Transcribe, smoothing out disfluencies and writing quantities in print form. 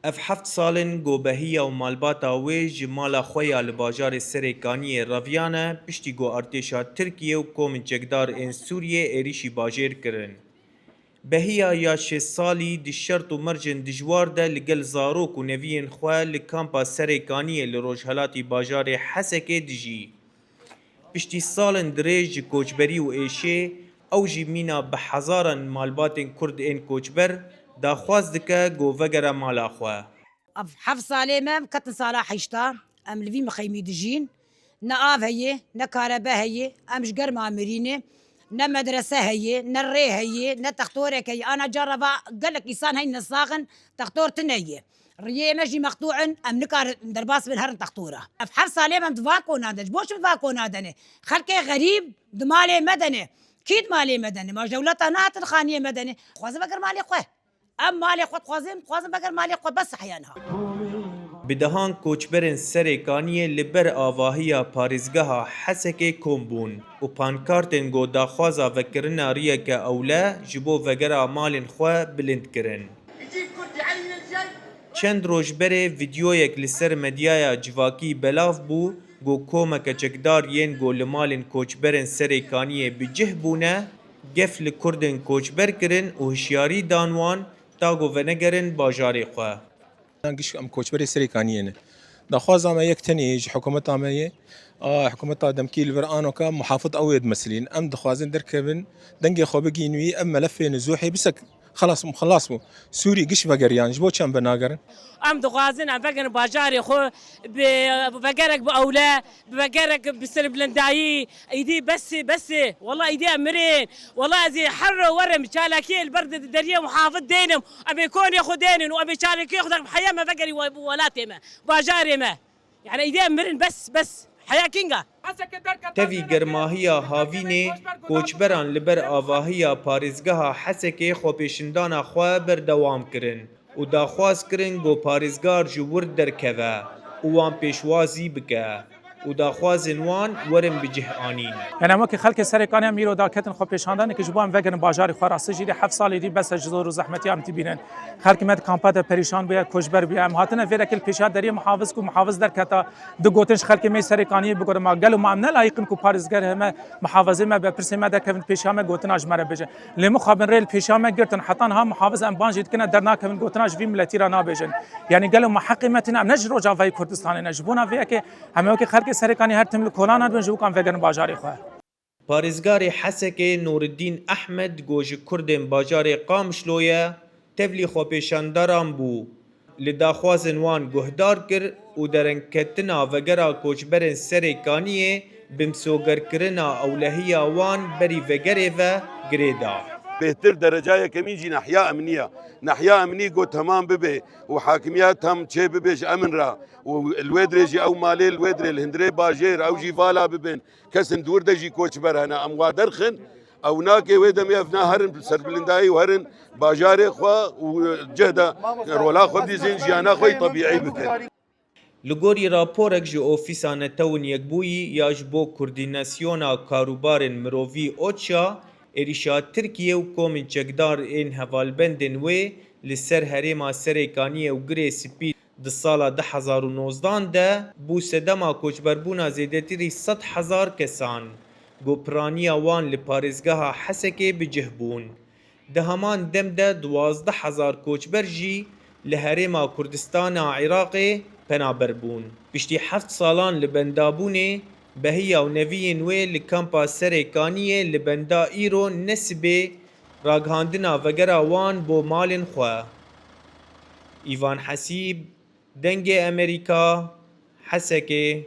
اف 7 سالن گوبهیا و مالباتا وی جمالا خویا لباجار سرکانی راویانه پشتی گو ارتشا ترکیه و کومن چکدار این سوریه ایریشی باجر کرن. بهیا یا 6 سالی دی شرط و مرجن دجوار ده لگل زاروک و نوین خواه لکامپا سرکانی لروجهلاتی باجار حسکه دجی. پشتی سالن دریج کوچبری و ایشه او جی مینا به هزاران مالباتن کرد این کوچبر دا خواست دکه گو وگره مالا خواه. اف 7 ساله مم كتن صالح حشتا ام لفي مخيمي دجين نا آب هي نا كهرباء هي امش قرم عامرينه نا مدرسة هي نا الري هي نا تختورك هي انا جربا قال لك انسان هي نصاغن تختور تنيه ريه ماشي مقطوع ام نكار درباس من هرن تختوره اف 7 ساله مم تفاكو نادج بوش تفاكو نادني خلقي غريب دمالي مدني كيد مالي مدني ما جولتها نات الخانيه مدني خوازم بقر مالي خوه ام مالي خود خوازم بقر مالي خود بس احيانها بدهان کوچبرن سرکانی لبر آواهیا پارزگاه حسک کومبون و پانکارتن گو داخوازا وکرنا ریه که اوله جبو وگرا مالن خواه بلند کرن. چند روش بره ویدیویک لسر مدیایا جواکی بلاف بو گو کومک چکدار ین گو لمالن کوچبرن سرکانی بجه بونه گفل کردن کوچبر کرن و هشیاری دانوان تا گو ونگرن باجاری خواه. قش ام کوچبری سرکانیه دخوازم یک تنیج حکومت آمیه حکومت دمکی الورانو که محافظ اوید مسلین ام دخوازن در کبن دنگی خوب گینوی ام ملف نزوحی بسک خلاص مو سوري قش بقريان جبو كم بناقر ام دغازن ام بقر باجاري خو بقرك باولا بقرك بسلب لنداي ايدي بس والله ايدي امرين والله زي حر ورم شالكي البرد الدريه محافظ دينم ابي يكون ياخذ دين وابي شالكي ياخذ حياه ما بقري ولاتي ما باجاري ما يعني ايدي امرين بس حياه كينغا تفی گرماهیا هاوینه کوچبران لبر آواهیا پارزگاه حسکه خوپیشندانا خواه بردوام کرن و داخواست کرن گو پارزگار جور درکوه و وان پیشوازی بکه و داخوازن وان ورم بجه آنین. يعني اما كي خلق سركانيا ميرو داكتن خو بيشاندان كي جبان وگن باجار خو راس جيري 7 سال دي بس جزور زحمتي ام تبينن خلق مد كامباتا پريشان بيا كوجبر بيا ام هاتنا فيركل پیشا دري محافظ کو محافظ در كتا دو گوتنش خلق مي سركانيا بگور ما گلو ما امن لايقن کو پارزگر هم محافظه ما بپرسه ما دا كفن پیشا ما گوتن اجمره بجن لم خابن ريل پیشا ما گرتن حتان ها محافظ ام بانجيت كنا درنا كفن گوتناج في ملتي را نابجن يعني گلو محقمتنا ام نجرو جاوي كردستان نجبونا فيا كي هم كي خلق سركانيا هر تمل کولانا بن جو كان وگن باجار خو پارزگار حسکه نوردین احمد گوج کردن باجار قامشلویه تفلی خوپیشانداران بو لداخوازن وان گهدار کر و درنکتنا وگرا کوچبرن سرکانیه بمسوگر کرنا اولهیا وان بری وگره و گریدا. بهتر درجه كميجي نحيا أمنية قو تمام ببي وحاكميات هم شيء ببيش أمن را والويدريجي أو مالي الويدري الهندري باجير أو جي فالا ببين كسن دور دجي كوتش برهنا أموا درخن أو ناكي ويدم يفنا هرن سربلنداي وهرن باجاري خوا وجهدا رولا خو دي زين جيانا خوي طبيعي بكن. لگوری راپورک جو اوفیسا نتون یکبویی یا جبو کوردیناسیونا کاروبارن مرووی اوچا ایریشا ترکیه و کومن چکدار این هوالبندن وی لسر هریما سرکانیه و گره سپید ده سالا 2019 ده بو سدما کوچبربونا زیدتری 100,000 کسان گوپرانیا وان لپارزگاه حسکه بجهبون ده همان دم ده 12,000 کوچبر جی لهریما کردستان عراق پنابر بون پشتی 7 سالان لبندابونه بهیا و نوین وی لکامپا سرکانیه لبندا ایرو نسبه راگهاندنا وگرا وان بو مالن خواه. ایوان حسیب دنگ امریکا حسکه